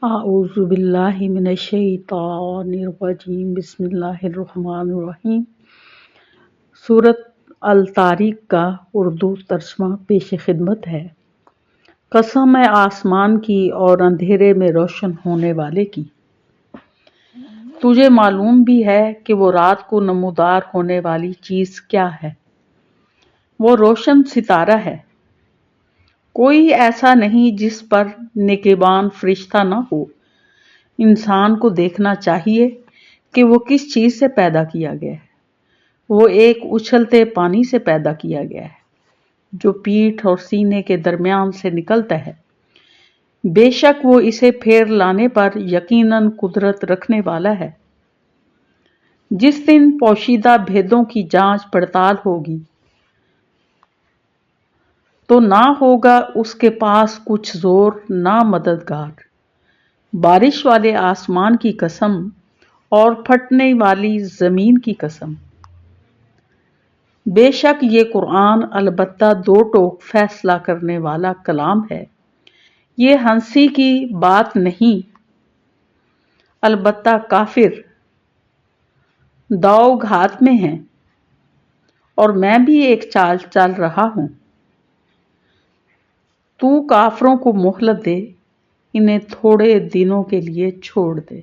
اعوذ باللہ من الشیطان الرجیم بسم اللہ الرحمن الرحیم۔ سورۃ الطارق کا اردو ترجمہ پیش خدمت ہے۔ قسم ہے آسمان کی اور اندھیرے میں روشن ہونے والے کی، تجھے معلوم بھی ہے کہ وہ رات کو نمودار ہونے والی چیز کیا ہے۔ وہ روشن ستارہ ہے، کوئی ایسا نہیں جس پر نگہبان فرشتہ نہ ہو۔ انسان کو دیکھنا چاہیے کہ وہ کس چیز سے پیدا کیا گیا ہے۔ وہ ایک اچھلتے پانی سے پیدا کیا گیا ہے جو پیٹھ اور سینے کے درمیان سے نکلتا ہے۔ بے شک وہ اسے پھیر لانے پر یقیناً قدرت رکھنے والا ہے۔ جس دن پوشیدہ بھیدوں کی جانچ پڑتال ہوگی تو نہ ہوگا اس کے پاس کچھ زور نہ مددگار۔ بارش والے آسمان کی قسم اور پھٹنے والی زمین کی قسم، بے شک یہ قرآن البتہ دو ٹوک فیصلہ کرنے والا کلام ہے۔ یہ ہنسی کی بات نہیں، البتہ کافر داؤ گھات میں ہیں، اور میں بھی ایک چال چل رہا ہوں۔ تو کافروں کو مہلت دے، انہیں تھوڑے دنوں کے لیے چھوڑ دے۔